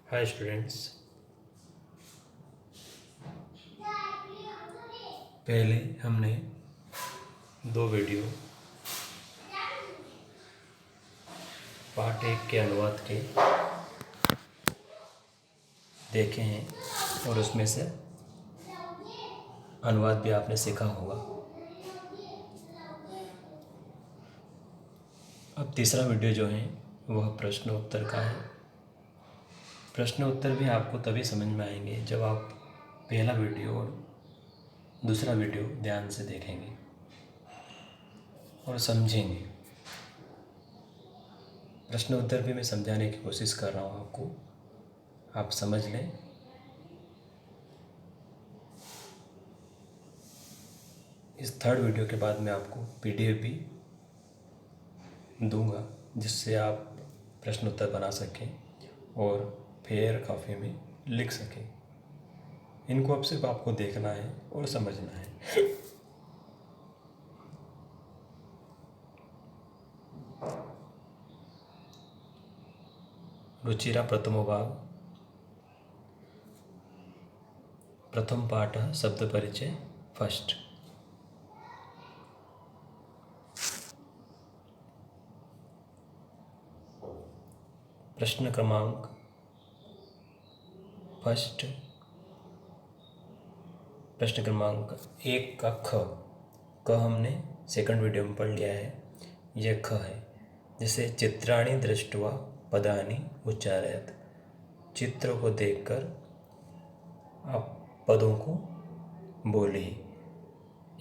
Hi students. पहले हमने दो वीडियो पार्ट 1 के अनुवाद के देखे हैं और उसमें से अनुवाद भी आपने सीखा होगा। अब तीसरा वीडियो जो है वह प्रश्न उत्तर का है। प्रश्न उत्तर भी आपको तभी समझ में आएंगे जब आप पहला वीडियो और दूसरा वीडियो ध्यान से देखेंगे और समझेंगे। प्रश्न उत्तर भी मैं समझाने की कोशिश कर रहा हूँ आपको, आप समझ लें। इस थर्ड वीडियो के बाद मैं आपको पीडीएफ भी दूंगा जिससे आप प्रश्न उत्तर बना सकें और फेयर कॉपी में लिख सकें। इनको अब सिर्फ आपको देखना है और समझना है। रुचिरा प्रथमो भाग प्रथम पाठ शब्द परिचय फर्स्ट। प्रश्न क्रमांक फर्स्ट, प्रश्न क्रमांक 1 का क हमने सेकंड वीडियो में पढ़ लिया है। यह ख है। जैसे चित्राणि दृष्ट्वा पदानि उच्चारयत, चित्र को देखकर आप पदों को बोलिए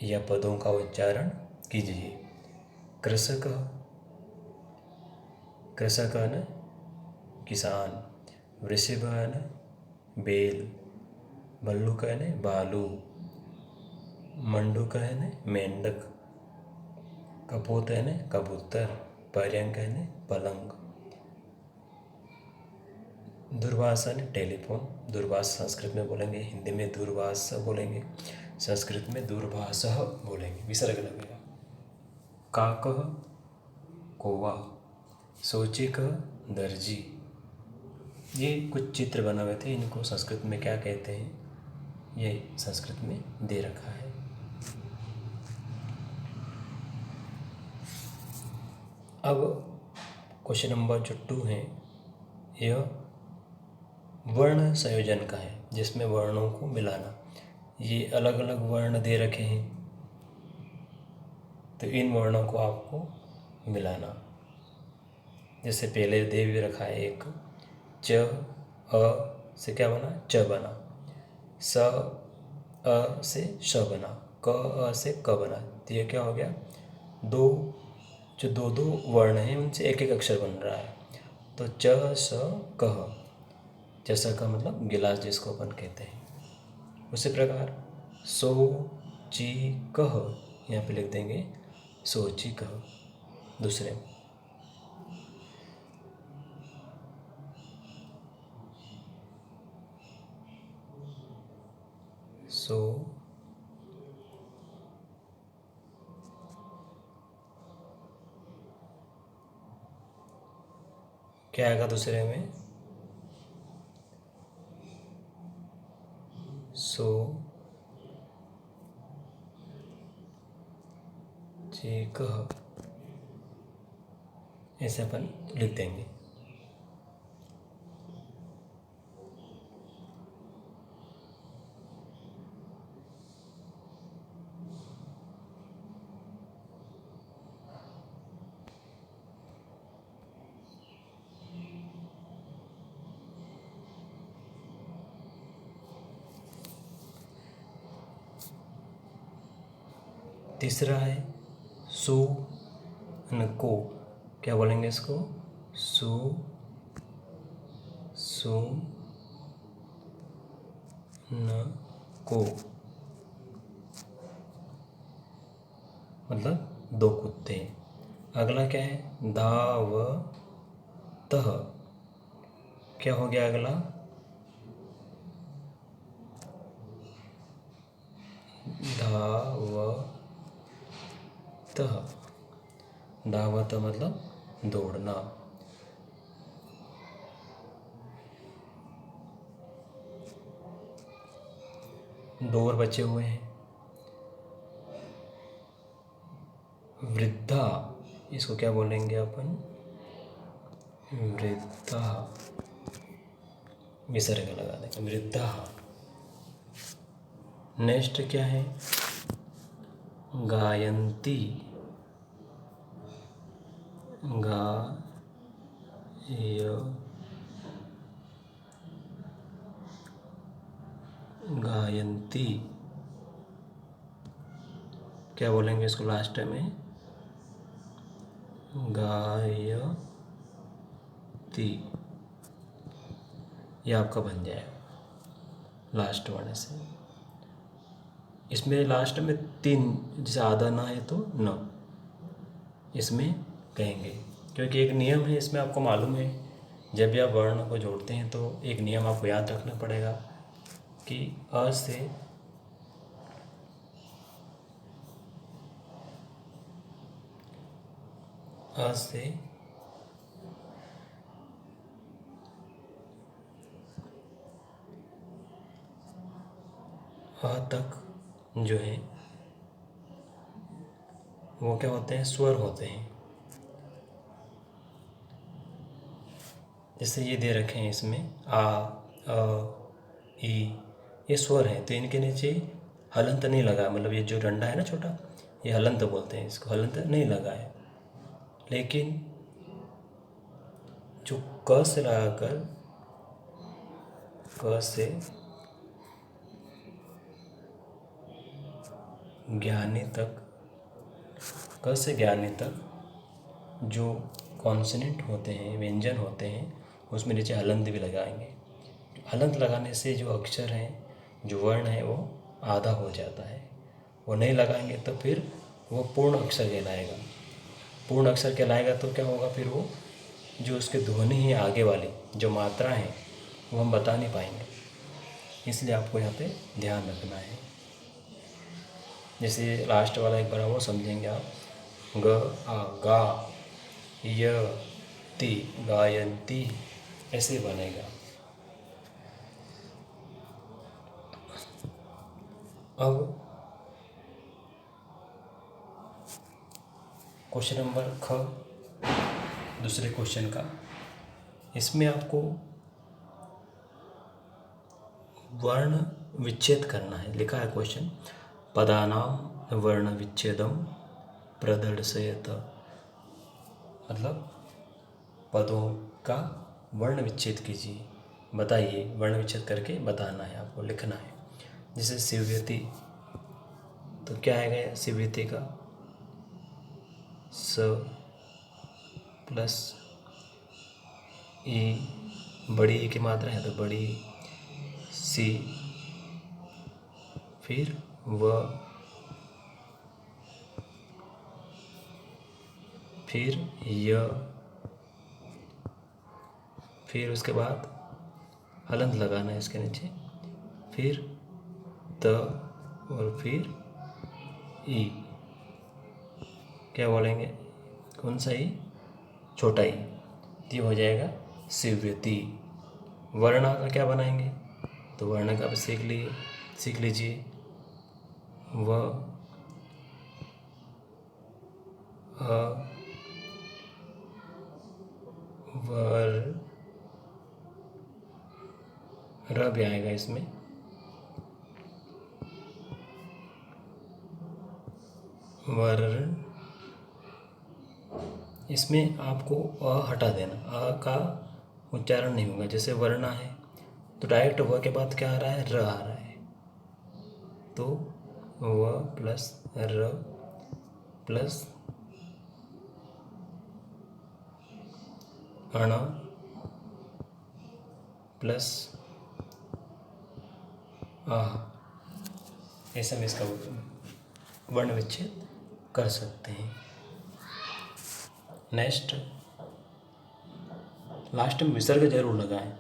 या पदों का उच्चारण कीजिए। कृषक, कृषक न किसान, वृषभ न बेल, भल्लुक न भालू, मंडूक न मेंढक, कपोत न कबूतर, पर्यंक न पलंग, दूरभाष न टेलीफोन। दूरभाष संस्कृत में बोलेंगे, हिंदी में दूरभाष बोलेंगे, संस्कृत में दूरभाष बोलेंगे, विसर्ग लगेगा। काकः कौवा, शोचिक दर्जी। ये कुछ चित्र बना हुए थे, इनको संस्कृत में क्या कहते हैं ये संस्कृत में दे रखा है। अब क्वेश्चन नंबर जो 2 है यह वर्ण संयोजन का है, जिसमें वर्णों को मिलाना। ये अलग अलग वर्ण दे रखे हैं तो इन वर्णों को आपको मिलाना। जैसे पहले दे भी रखा है एक, च अ से क्या बना, च बना, स अ से श बना, क अ से क बना। तो ये क्या हो गया, जो दो वर्ण हैं उनसे एक एक अक्षर बन रहा है। तो च स कह, जैसा का मतलब गिलास जिसको अपन कहते हैं। उसी प्रकार सो ची कह, यहाँ पे लिख देंगे सो ची कह। दूसरे सो क्या आएगा दूसरे में, सो ची कह, ऐसे अपन लिख देंगे। तीसरा है सो न को, क्या बोलेंगे इसको, सो न को, मतलब 2 कुत्ते। अगला क्या है, धावतः, क्या हो गया अगला, धावतः, धावत मतलब दौड़ना। दो और बचे हुए हैं। वृद्धा, इसको क्या बोलेंगे अपन? वृद्धा, विसर्ग लगा देंगे, वृद्धा। नेक्स्ट क्या है? गायन्ती, गायन्ती, क्या बोलेंगे इसको लास्ट में? गायती। ये आपका बन जाएगा लास्ट वाले से। इसमें लास्ट में 3, जैसे आधा ना है तो न, इसमें कहेंगे, क्योंकि एक नियम है इसमें, आपको मालूम है जब भी आप वर्ण को जोड़ते हैं तो एक नियम आपको याद रखना पड़ेगा कि अ से अ तक जो है वो क्या होते हैं? स्वर होते हैं। जैसे ये दे रखे हैं इसमें आ, ई, ये स्वर हैं, तो इनके नीचे हलंत नहीं लगा, मतलब ये जो डंडा है ना छोटा, ये हलंत बोलते हैं इसको, हलंत नहीं लगा है। लेकिन जो क से लगाकर, क से ज्ञानी तक, क से ज्ञानी तक जो कॉन्सोनेंट होते हैं, व्यंजन होते हैं, उसमें नीचे हलंत भी लगाएंगे। हलंत लगाने से जो अक्षर हैं, जो वर्ण है, वो आधा हो जाता है। वो नहीं लगाएंगे तो फिर वो पूर्ण अक्षर कहलाएगा। पूर्ण अक्षर कहलाएगा तो क्या होगा फिर? वो जो उसके ध्वनि है आगे वाली जो मात्रा है वो हम बता नहीं पाएंगे। इसलिए आपको यहाँ पे ध्यान रखना है। जैसे लास्ट वाला एक बार वो समझेंगे आप, गा, य, ती, गायन्ती, ऐसे बनेगा। अब क्वेश्चन नंबर ख, दूसरे क्वेश्चन का, इसमें आपको वर्ण विच्छेद करना है। लिखा है क्वेश्चन, पदानां वर्ण विच्छेदम प्रदर्शयत, मतलब पदों का वर्ण विच्छेद कीजिए, बताइए, वर्ण विच्छेद करके बताना है आपको, लिखना है। जैसे शिव्यति, तो क्या आएगा शिव्यति का? स प्लस ई, बड़ी ई की मात्रा है तो बड़ी सी, फिर व, फिर य, फिर उसके बाद हलंत लगाना है इसके नीचे, फिर त, और फिर ई। क्या बोलेंगे? कौन सा ई? छोटा ई। ये हो जाएगा शिव्यति। वर्ण का क्या बनाएंगे? तो वर्ण का भी सीख लीजिए। व, अ, वर, र भी आएगा इसमें, वर। इसमें आपको अ हटा देना, अ का उच्चारण नहीं होगा। जैसे वर्णा है तो डायरेक्ट व के बाद क्या आ रहा है? र आ रहा है, तो व प्लस र प्लस अण प्लस आह, ऐसे में इसका वर्ण विच्छेद कर सकते हैं। नेक्स्ट, लास्ट में विसर्ग जरूर लगाएं,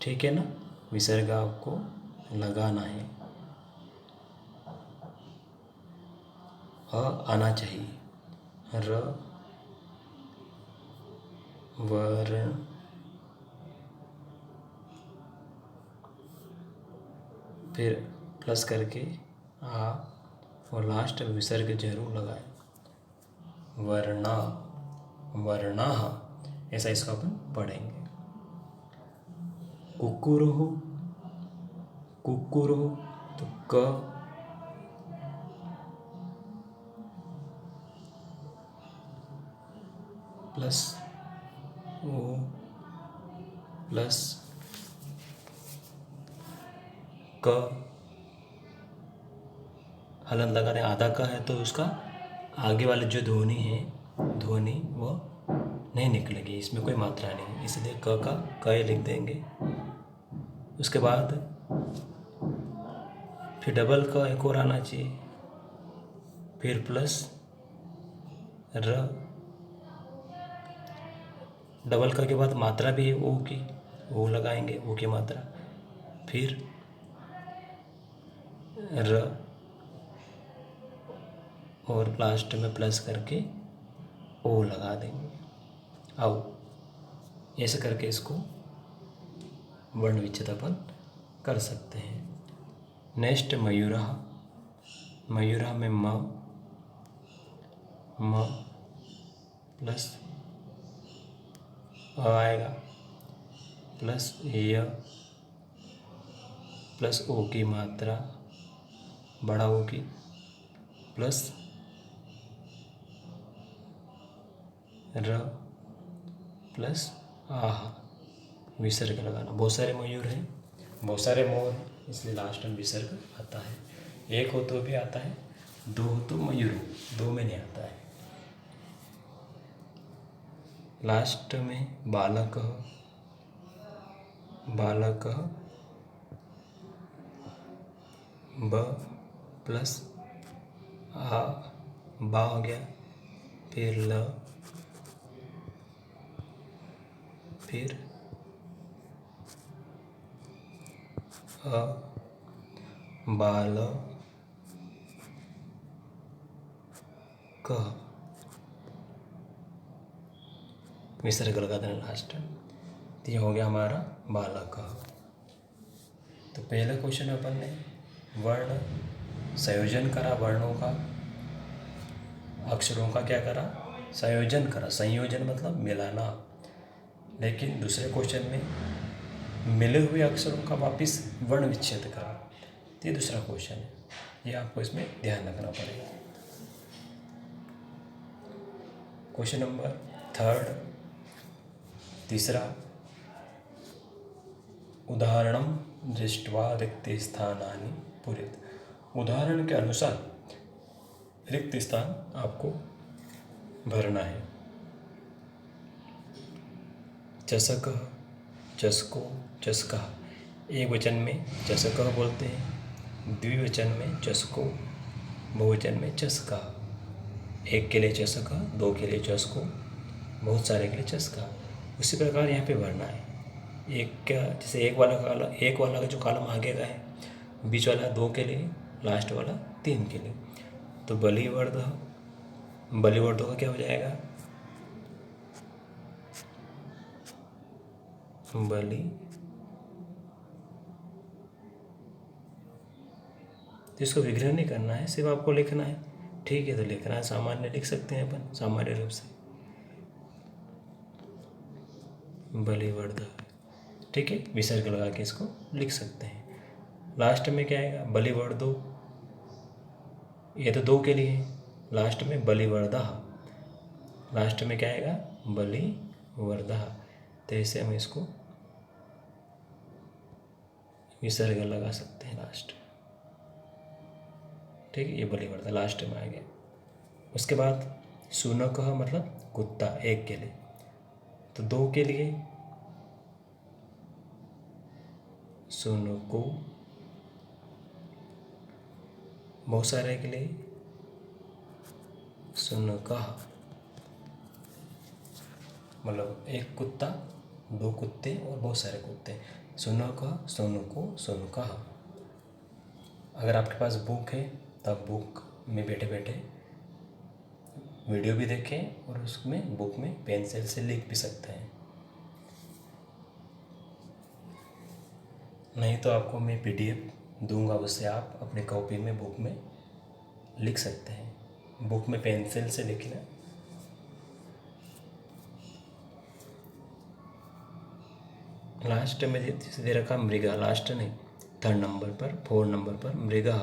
ठीक है ना? विसर्ग आपको लगाना है। आना चाहिए, र, वर्ण, फिर प्लस करके आ और लास्ट में विसर्ग जरूर लगाएं। वर्णा, वर्णाः, ऐसा इसको अपन पढ़ेंगे। कुक्कुरुः, कुक्कुरुः, तो क प्लस ओ प्लस क, हलन लगा रहे, आधा का है तो उसका आगे वाले जो ध्वनि है, ध्वनि वो नहीं निकलेगी, इसमें कोई मात्रा नहीं है, इसलिए क का क ही लिख देंगे। उसके बाद फिर डबल का एक और आना चाहिए, फिर प्लस र, डबल का के बाद मात्रा भी है ओ की, ओ लगाएंगे, ओ की मात्रा, फिर र और लास्ट में प्लस करके ओ लगा देंगे। आओ, ऐसे करके इसको वर्ण विच्छेद अपन कर सकते हैं। नेक्स्ट मयूरः, मयूरः में म प्लस अ आएगा, प्लस य प्लस ओ की मात्रा, बड़ा ओ की, प्लस र प्लस आह, विसर्ग लगाना। बहुत सारे मयूर हैं, बहुत सारे मोर हैं, इसलिए लास्ट में विसर्ग आता है। एक हो तो भी आता है, दो हो तो मयूर हो, दो में नहीं आता है। लास्ट में बालकः, बालकः ब प्लस आ, बा हो गया, फिर ल, फिर अ, बाल क, विसर्ग लगा देना लास्ट। तो ये हो गया हमारा बालक। तो पहले क्वेश्चन में अपन ने वर्ण संयोजन करा, वर्णों का, अक्षरों का क्या करा, संयोजन करा। संयोजन मतलब मिलाना। लेकिन दूसरे क्वेश्चन में मिले हुए अक्षरों का वापस वर्ण विच्छेद करा। तो ये दूसरा क्वेश्चन है, ये आपको इसमें ध्यान रखना पड़ेगा। क्वेश्चन नंबर थर्ड, तीसरा, उदाहरणं दृष्ट्वा रिक्तस्थानानि पूरयेत्। उदाहरण के अनुसार रिक्त स्थान आपको भरना है। चषकः, चषको, चषकः, एक वचन में चषकः बोलते हैं, द्विवचन में चषको, बहुवचन में चषकः। एक के लिए चषकः, दो के लिए चषको, बहुत सारे के लिए चषकः। उसी प्रकार यहाँ पे भरना है। एक का जैसे एक वाला का जो कॉलम आगे का है, बीच वाला दो के लिए, लास्ट वाला तीन के लिए। तो बलिवर्धः, बलिवर्धों का क्या हो जाएगा, बलि, तो इसको विग्रह नहीं करना है, सिर्फ आपको लिखना है। ठीक है, तो लिखना है, सामान्य लिख सकते हैं अपन, सामान्य रूप से बलिवर्ध। ठीक है, विसर्ग लगा के इसको लिख सकते हैं। लास्ट में क्या आएगा, बलिवर्धो, ये तो दो के लिए, लास्ट में बलिवर्धः, लास्ट में क्या आएगा, बलिवर्धः। तो ऐसे हम इसको विसर्ग लगा सकते हैं लास्ट। ठीक है, ये बलिवर्धः लास्ट में आ गया। उसके बाद शुनकः मतलब कुत्ता, एक के लिए, तो दो के लिए शुनको, बहुत सारे के लिए शुनकः, मतलब एक कुत्ता, दो कुत्ते और बहुत सारे कुत्ते। शुनकः, शुनको, शुनकः। अगर आपके पास बुक है तब बुक में बैठे बैठे वीडियो भी देखें और उसमें बुक में पेंसिल से लिख भी सकते हैं। नहीं तो आपको मैं PDF दूंगा, उससे आप अपनी कॉपी में, बुक में लिख सकते हैं। बुक में पेंसिल से लिखना। लास्ट में जैसे दे रखा मृगा, लास्ट नहीं, 3rd नंबर पर, 4 नंबर पर मृगा।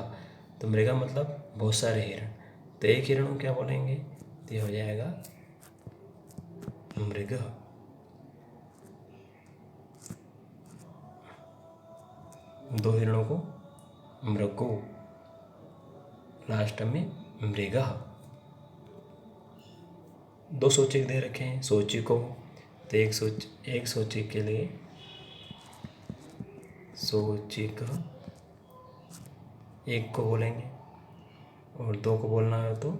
तो मृगा मतलब बहुत सारे हिरण। तो एक हिरण को क्या बोलेंगे? तो ये हो जाएगा मृग। 2 हिरणों को मृगो, लास्ट में मृगा। 2 सूचक दे रखे हैं सूचिको। तो एक सूचक के लिए सूचिक एक को बोलेंगे, और 2 को बोलना है तो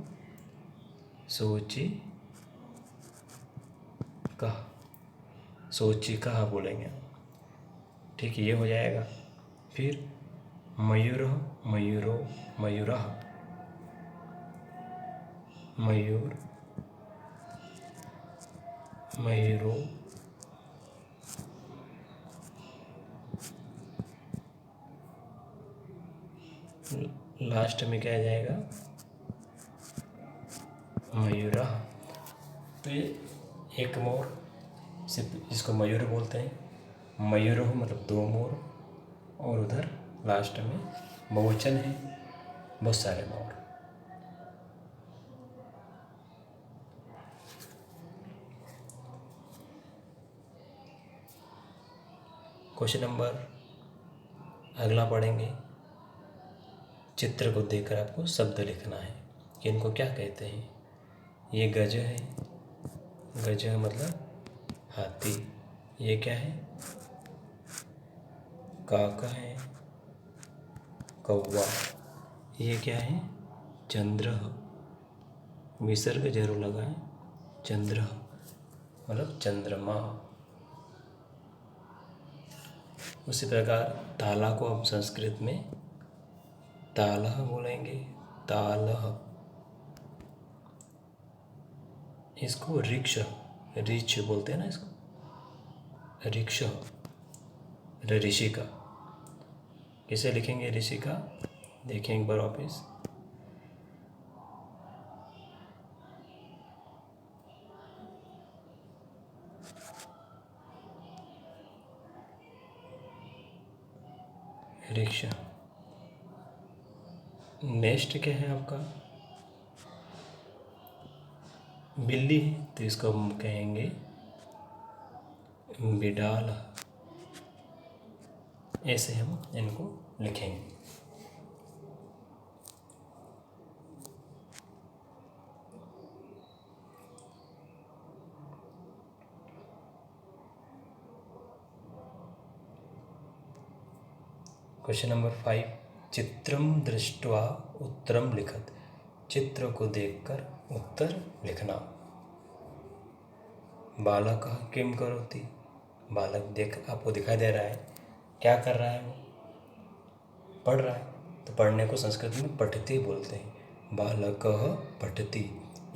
सूचिका बोलेंगे। ठीक है, ये हो जाएगा। फिर मयूर, मयूरो, मयूरः, मयूर, मयूरो, लास्ट में क्या आ जाएगा? मयूरः। तो ये एक मोर, सिर्फ इसको मयूर बोलते हैं। मयूरः मतलब 2 मोर, और उधर लास्ट में बहुवचन है, बहुत सारे मोर। क्वेश्चन नंबर अगला पढ़ेंगे। चित्र को देखकर आपको शब्द लिखना है कि इनको क्या कहते हैं। ये गज है, गज मतलब हाथी। ये क्या है? काका है, कौवा। ये क्या है? चंद्र। विसर्ग जरूर लगाएं, चंद्र मतलब चंद्रमा। उसी प्रकार ताला को हम संस्कृत में तालः बोलेंगे, तालः। इसको रिक्ष, रिच बोलते हैं ना इसको, रिक्ष। ऋषिका किसे लिखेंगे? ऋषिका। देखें एक बार वापिस। रिक्शा। नेक्स्ट क्या है आपका? बिल्ली है, तो इसको हम कहेंगे बिडाल। ऐसे हम इनको लिखेंगे। क्वेश्चन नंबर 5, चित्रम दृष्ट्वा उत्तरम लिखत। चित्र को देखकर उत्तर लिखना। बालक किम करोति। बालक देख, आपको दिखाई दे रहा है, क्या कर रहा है? वो पढ़ रहा है। तो पढ़ने को संस्कृत में पठति बोलते हैं। बालक पठति।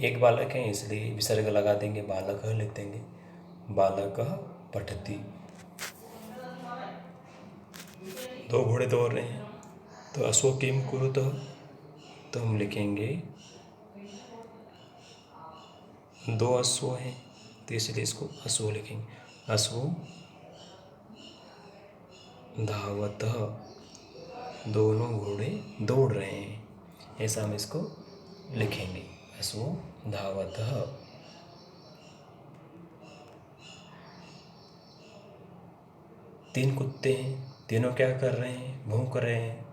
एक बालक है इसलिए विसर्ग लगा देंगे, बालक लिख देंगे। बालक पठति। 2 घोड़े दौड़ रहे हैं, तो अश्व किम कुरुतः। तो हम लिखेंगे 2 अश्व हैं, तो इसलिए इसको अश्व लिखेंगे। अश्व धावतः। दोनों घोड़े दौड़ रहे हैं, ऐसा हम इसको लिखेंगे। अश्व धावतः। 3 कुत्ते हैं, तीनों क्या कर रहे हैं? भौंक रहे हैं।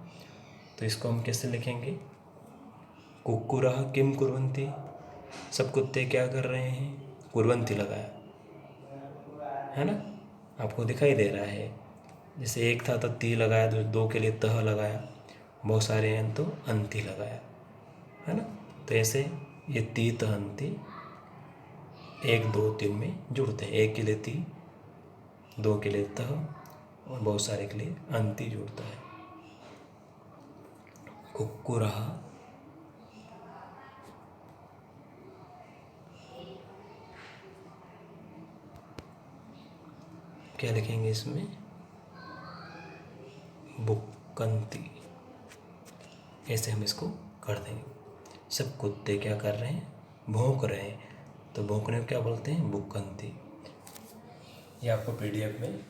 तो इसको हम कैसे लिखेंगे? कुक्कुरः किम कुर्वन्ति। सब कुत्ते क्या कर रहे हैं? कुर्वन्ति लगाया है ना, आपको दिखाई दे रहा है। जैसे एक था तो ती लगाया, 2 के लिए तह लगाया, बहुत सारे हैं तो अंति लगाया, है ना। तो ऐसे ये ती तह अंति 1 2 3 में जुड़ते हैं। 1 के लिए ती, 2 के लिए तह, और बहुत सारे के लिए अंति जुड़ता है। कुक्कुरः क्या लिखेंगे इसमें? बुक्कन्ति। ऐसे हम इसको कर देंगे। सब कुत्ते क्या कर रहे हैं, भौंक रहे हैं, तो भौंकने को क्या बोलते हैं, भूकंती। ये आपको PDF में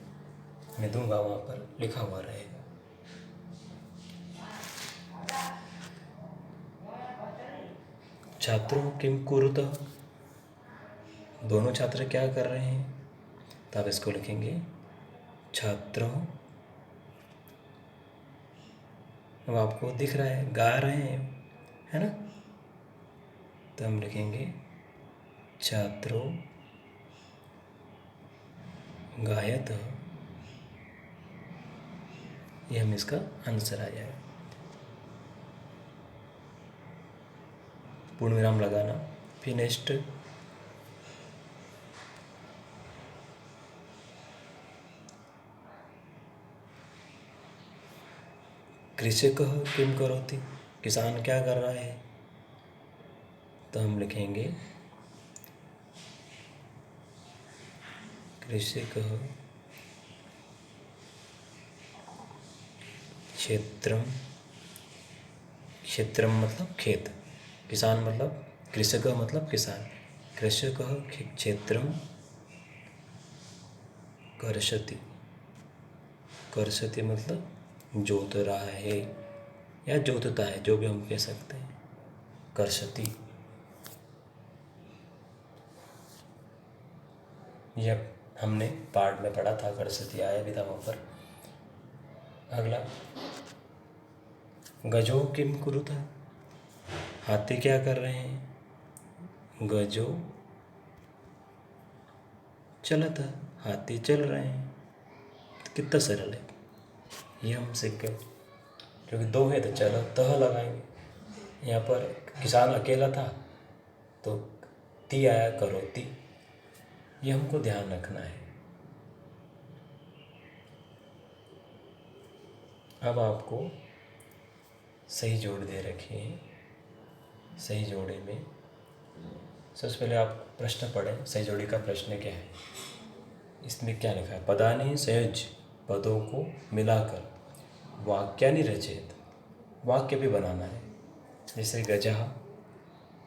मैं दूंगा, वहाँ पर लिखा हुआ रहेगा। छात्रों किम कुरुतः, दोनों छात्र क्या कर रहे हैं, तो आप इसको लिखेंगे छात्रों, अब आपको दिख रहा है गा रहे हैं, है ना, तो हम लिखेंगे छात्रों गायत, ये हम इसका आंसर आ जाएगा। पूर्ण विराम लगाना, फिर नेक्स्ट कृषकः किम करोति, किसान क्या कर रहा है, तो हम लिखेंगे कृषकः क्षेत्रम, क्षेत्रम मतलब खेत, किसान मतलब कृषकः मतलब किसान, कृषकः क्षेत्रम कर्षति, कर्षति मतलब जोत रहा है या जोतता है, जो भी हम कह सकते हैं, कर्षति। यह हमने पाठ में पढ़ा था, कर्षति आया भी था वहाँ पर। अगला गजो किम कुरुतः, हाथी क्या कर रहे हैं, गजो चलत, हाथी चल रहे हैं। कितना सरल है, ये हम सीख गए। क्योंकि दो है तो चलो तह लगाएंगे। यहाँ पर किसान अकेला था तो ती आया करोती, ये हमको ध्यान रखना है। अब आपको सही जोड़ दे रखी है। सही जोड़े में सबसे पहले आप प्रश्न पढ़ें, सही जोड़ी का प्रश्न क्या है। इसमें क्या लिखा है, पदानि संयोज्य, पदों को मिलाकर वाक्यानि रचेत, वाक्य भी बनाना है। जैसे गजा,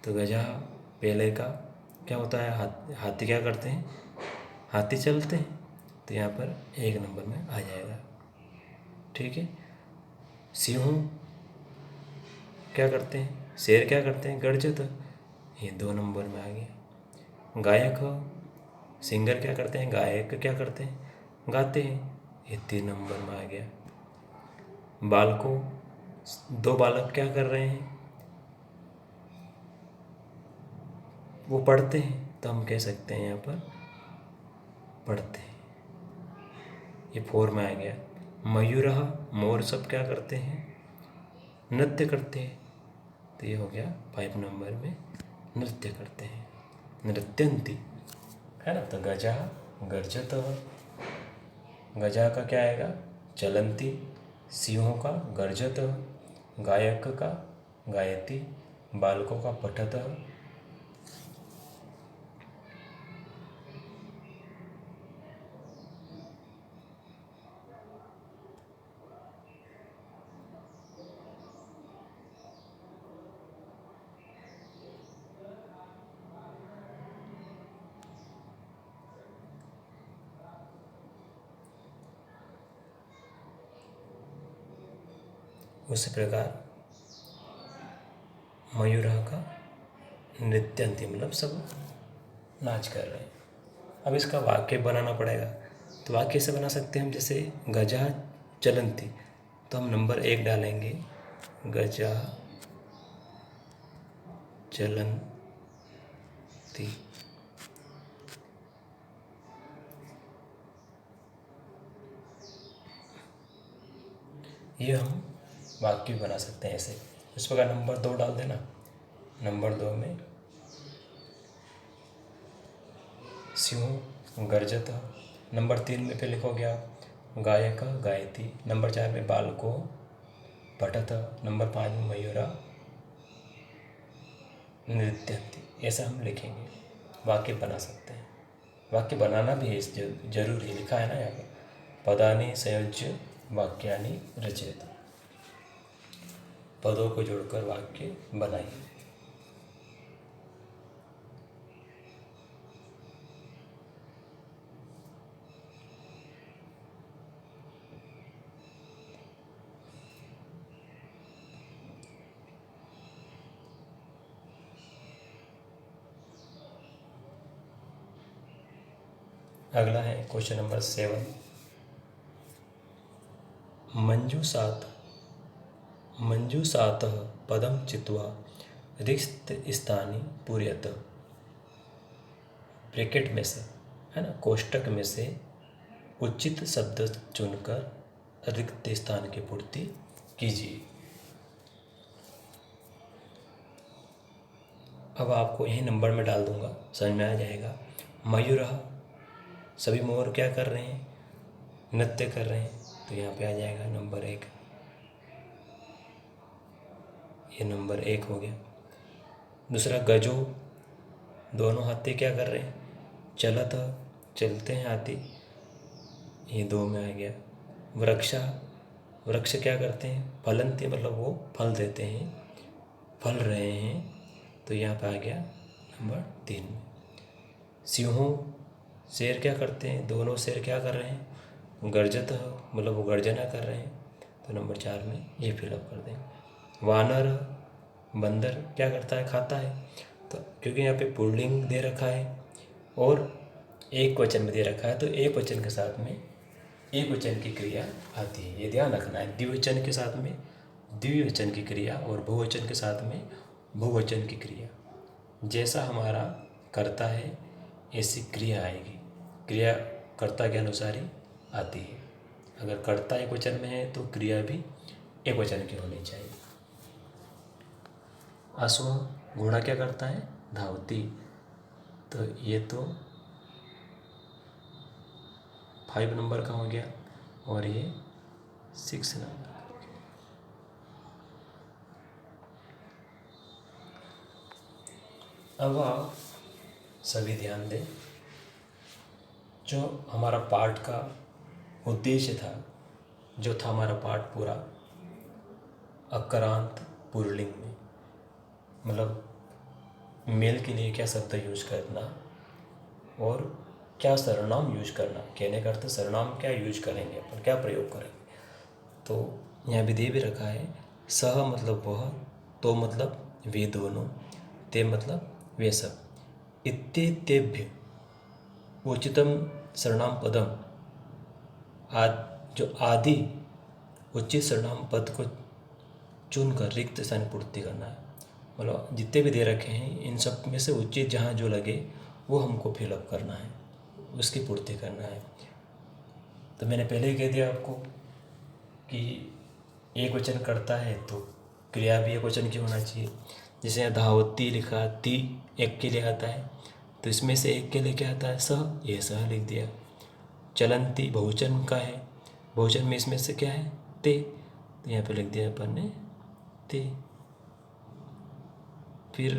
तो गजा पहले का क्या होता है, हाथी क्या करते हैं, हाथी चलते हैं, तो यहाँ पर 1 नंबर में आ जाएगा। ठीक है। सिंह क्या करते हैं, शेर क्या करते हैं, गर्जत, ये 2 नंबर में आ गया। गायक, सिंगर क्या करते हैं, गायक क्या करते हैं, गाते हैं, ये 3 नंबर में आ गया। बालकों, 2 बालक क्या कर रहे हैं, वो पढ़ते हैं, तो हम कह सकते हैं यहाँ पर पढ़ते हैं, ये 4 में आ गया। मयूरः, मोर सब क्या करते हैं, नृत्य करते हैं, तो ये हो गया 5 नंबर में, नृत्य करते हैं, नृत्यंती, है ना। तो गजा गर्जत, गजा का क्या आएगा, चलंती, सिंहों का गर्जत, गायक का गायती, बालकों का पठत। उसी प्रकार मयूरः का नृत्यंती, मतलब सब नाच कर रहे हैं। अब इसका वाक्य बनाना पड़ेगा, तो वाक्य से बना सकते हैं हम, जैसे गजा चलंती, तो हम नंबर 1 डालेंगे, गजा चलंती। ये हम वाक्य बना सकते हैं ऐसे। इस प्रकार नंबर 2 डाल देना, नंबर 2 में सिंह गर्जत, नंबर 3 में पे लिखोगे आप गायक गायती, नंबर 4 में बालको पठत, नंबर 5 में मयूरा नृत्यंती। ऐसा हम लिखेंगे, वाक्य बना सकते हैं। वाक्य बनाना भी है जरूरी, लिखा है ना यहाँ पर, पदानि संयोज्य वाक्यानि रचयत। पदों को जोड़कर वाक्य बनाइए। अगला है क्वेश्चन नंबर 7। मंजूषातः पदम चित्वा रिक्त स्थानी पूर्यत। ब्रैकेट में से, है ना, कोष्टक में से उचित शब्द चुनकर रिक्त स्थान की पूर्ति कीजिए। अब आपको यही नंबर में डाल दूंगा, समझ में आ जाएगा। मयूरः, सभी मोर क्या कर रहे हैं? नृत्य कर रहे हैं, तो यहाँ पे आ जाएगा नंबर 1। ये नंबर 1 हो गया। दूसरा, गजो, दोनों हाथी क्या कर रहे हैं? चलत, चलते हैं हाथी, ये 2 में आ गया। वृक्षा, वृक्ष क्या करते हैं? फलन्ति, मतलब वो फल देते हैं, फल रहे हैं, तो यहाँ पे आ गया नंबर 3 में। सिंहों, शेर क्या करते हैं? दोनों शेर क्या कर रहे हैं? गर्जत, मतलब वो गर्जना कर रहे हैं, तो नंबर 4 में ये फिलअप कर देंगे। वानर, बंदर क्या करता है? खाता है, तो क्योंकि यहाँ पे पुल्लिंग दे रखा है और एक वचन में दे रखा है, तो एक वचन के साथ में एक वचन की क्रिया आती है, ये ध्यान रखना है। द्विवचन के साथ में द्विवचन की क्रिया और बहुवचन के साथ में बहुवचन की क्रिया, जैसा हमारा कर्ता है ऐसी क्रिया आएगी, क्रिया कर्ता के अनुसार ही आती है। अगर कर्ता एक वचन में है तो क्रिया भी एक वचन की होनी चाहिए। अश्व, घोड़ा क्या करता है? धावती, तो ये तो 5 नंबर का हो गया और ये 6 नंबर का हो गया। अब आप सभी ध्यान दें, जो हमारा पाठ का उद्देश्य था, जो था हमारा पाठ पूरा अकरांत पुल्लिंग में, मतलब मेल के लिए क्या शब्द यूज करना और क्या सर्वनाम यूज करना, कहने का अर्थ सर्वनाम क्या यूज करेंगे अपन, क्या प्रयोग करेंगे। तो यहाँ भी दे भी रखा है, सह मतलब वह, तो मतलब वे दोनों, ते मतलब वे सब, इत्येतेभ्य उचितम सर्वनाम पदम, जो आदि उचित सर्वनाम पद को चुनकर रिक्त स्थान पूर्ति करना है। मतलब जितने भी दे रखे हैं इन सब में से उचित जहाँ जो लगे वो हमको फिलअप करना है, उसकी पूर्ति करना है। तो मैंने पहले ही कह दिया आपको कि एक वचन करता है तो क्रिया भी एक वचन की होना चाहिए। जैसे यहाँ धावती लिखा, ती एक के लिए आता है, तो इसमें से एक के लिए क्या आता है? सह, ये सह लिख दिया। चलंती बहुवचन का है, बहुवचन में इसमें से क्या है? ते, तो यहाँ पे लिख दिया अपन ने ते। फिर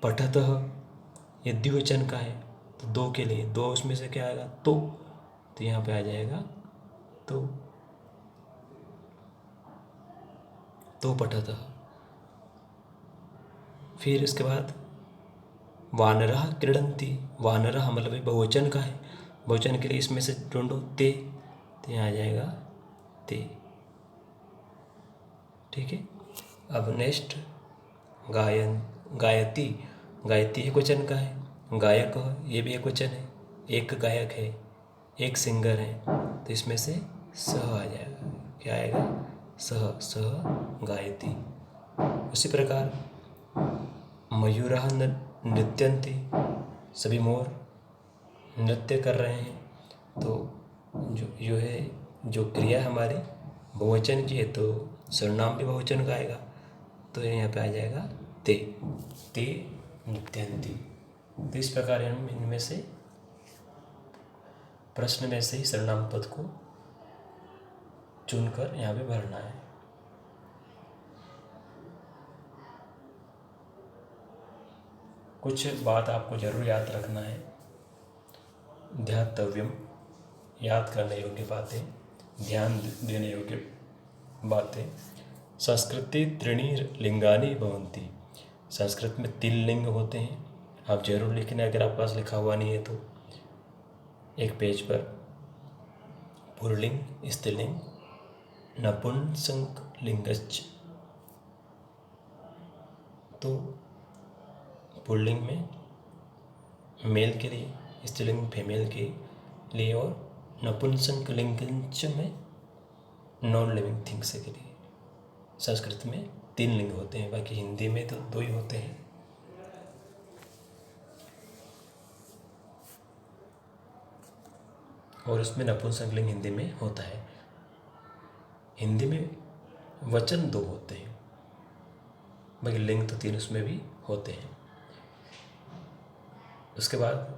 पठतः, ये द्विवचन का है, तो 2 के लिए, 2 उसमें से क्या आएगा? तो यहाँ पे आ जाएगा तो पठतः। फिर इसके बाद वानरः क्रीडन्ति, वानरः मतलब बहुवचन का है, बहुवचन के लिए इसमें से ढूंढो ते, तो यहाँ आ जाएगा ते। ठीक है। अब नेक्स्ट गायती, गायती एक वचन का है, गायक ये भी एक वचन है, एक गायक है, एक सिंगर है, तो इसमें से सह आ जाएगा, क्या आएगा? सह गायती। उसी प्रकार मयूरः नृत्यन्ति, सभी मोर नृत्य कर रहे हैं, तो जो है जो क्रिया हमारी बहुवचन की है तो सर्वनाम भी बहुवचन का आएगा, तो यहाँ पे आ जाएगा ते नृत्यन्ति। तो इस प्रकार हम इनमें से प्रश्न में से ही सर्वनाम पद को चुनकर यहाँ पे भरना है। कुछ बात आपको जरूर याद रखना है, ध्यातव्यम, याद करने योग्य बातें, ध्यान देने योग्य बातें। संस्कृते त्रीणि लिंगानि भवन्ति। संस्कृत में 3 लिंग होते हैं। आप जरूर लिखना, अगर आपके पास लिखा हुआ नहीं है तो एक पेज पर। पुल्लिंग, स्त्रीलिंग, नपुंसक लिंगश्च। तो पुल्लिंग में मेल के लिए, स्त्रीलिंग फीमेल के लिए, और नपुंसक लिंगश्च में नॉन लिविंग थिंग्स के लिए। संस्कृत में 3 लिंग होते हैं, बाकी हिंदी में तो 2 ही होते हैं। और उसमें नपुंसक लिंग हिंदी में होता है। हिंदी में वचन 2 होते हैं, बाकी लिंग तो 3 उसमें भी होते हैं। उसके बाद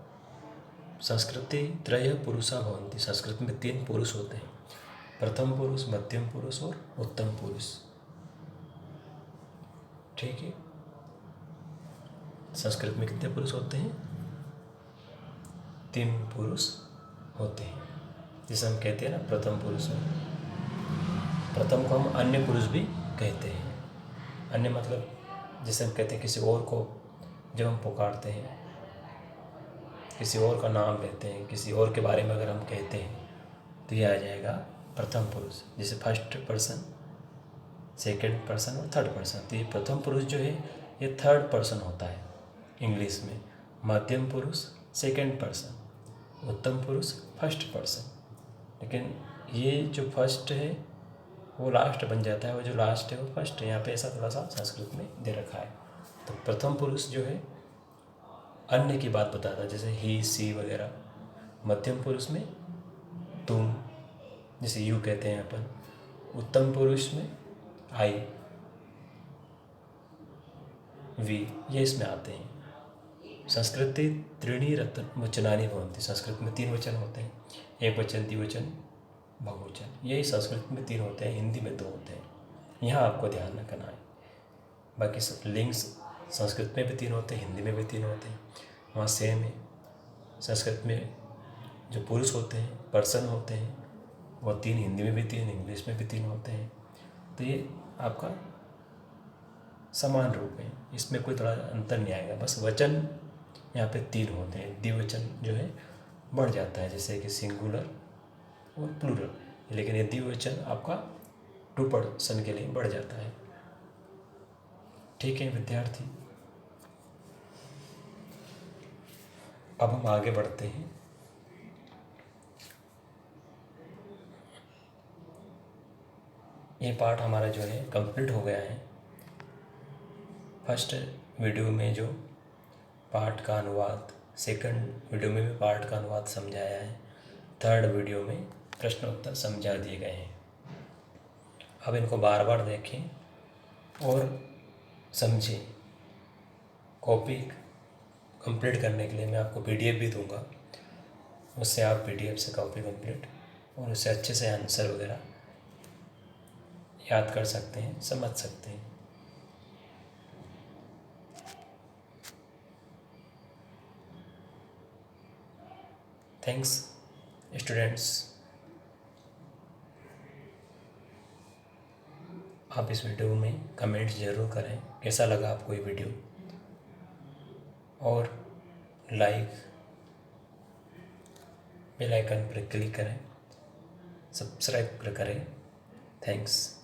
संस्कृते त्रय पुरुषा भवन्ति। संस्कृत में 3 पुरुष होते हैं, प्रथम पुरुष, मध्यम पुरुष और उत्तम पुरुष। ठीक है। संस्कृत में कितने पुरुष होते हैं? 3 पुरुष होते हैं, जिसे हम कहते हैं ना प्रथम पुरुष में। प्रथम को हम अन्य पुरुष भी कहते हैं। अन्य मतलब जिसे हम कहते हैं किसी और को जब हम पुकारते हैं, किसी और का नाम लेते हैं, किसी और के बारे में अगर हम कहते हैं तो यह आ जाएगा प्रथम पुरुष। जैसे फर्स्ट पर्सन, सेकंड पर्सन और थर्ड पर्सन। तो ये प्रथम पुरुष जो है ये थर्ड पर्सन होता है इंग्लिश में। मध्यम पुरुष सेकंड पर्सन, उत्तम पुरुष फर्स्ट पर्सन। लेकिन ये जो फर्स्ट है वो लास्ट बन जाता है, वो जो लास्ट है वो फर्स्ट है। यहाँ पे ऐसा थोड़ा सा संस्कृत में दे रखा है। तो प्रथम पुरुष जो है अन्य की बात बताता है, जैसे ही, सी वगैरह। मध्यम पुरुष में तुम, जैसे यू कहते हैं अपन। उत्तम पुरुष में आई, वी, ये इसमें आते हैं। संस्कृते त्रीणि वचनानि भवन्ति। संस्कृत में 3 वचन होते हैं, एक वचन, द्विवचन, बहुवचन। यही संस्कृत में 3 होते हैं, हिंदी में 2 होते हैं। यहाँ आपको ध्यान रखना है। बाकी लिंग संस्कृत में भी 3 होते हैं, हिंदी में भी 3 होते हैं, वहाँ सेम है। संस्कृत में जो पुरुष होते हैं, पर्सन होते हैं, वो 3 हिंदी में भी 3, इंग्लिश में भी 3 होते हैं। तो ये आपका समान रूप है, इसमें कोई थोड़ा अंतर नहीं आएगा। बस वचन यहाँ पे 3 होते हैं। द्विवचन जो है बढ़ जाता है, जैसे कि सिंगुलर और प्लूरल, लेकिन ये द्विवचन आपका 2 पर्सन के लिए बढ़ जाता है। ठीक है विद्यार्थी, अब हम आगे बढ़ते हैं। ये पार्ट हमारा जो है कंप्लीट हो गया है। फर्स्ट वीडियो में जो पार्ट का अनुवाद, सेकंड वीडियो में भी पार्ट का अनुवाद समझाया है, थर्ड वीडियो में प्रश्नोत्तर समझा दिए गए हैं। अब इनको बार बार देखें और समझें। कॉपी कंप्लीट करने के लिए मैं आपको PDF भी दूंगा, उससे आप PDF से कॉपी कंप्लीट और उससे अच्छे से आंसर वगैरह याद कर सकते हैं, समझ सकते हैं। Thanks students. आप इस वीडियो में कमेंट ज़रूर करें कैसा लगा आपको ये वीडियो, और लाइक, बेल आइकन पर क्लिक करें, सब्सक्राइब करें। थैंक्स।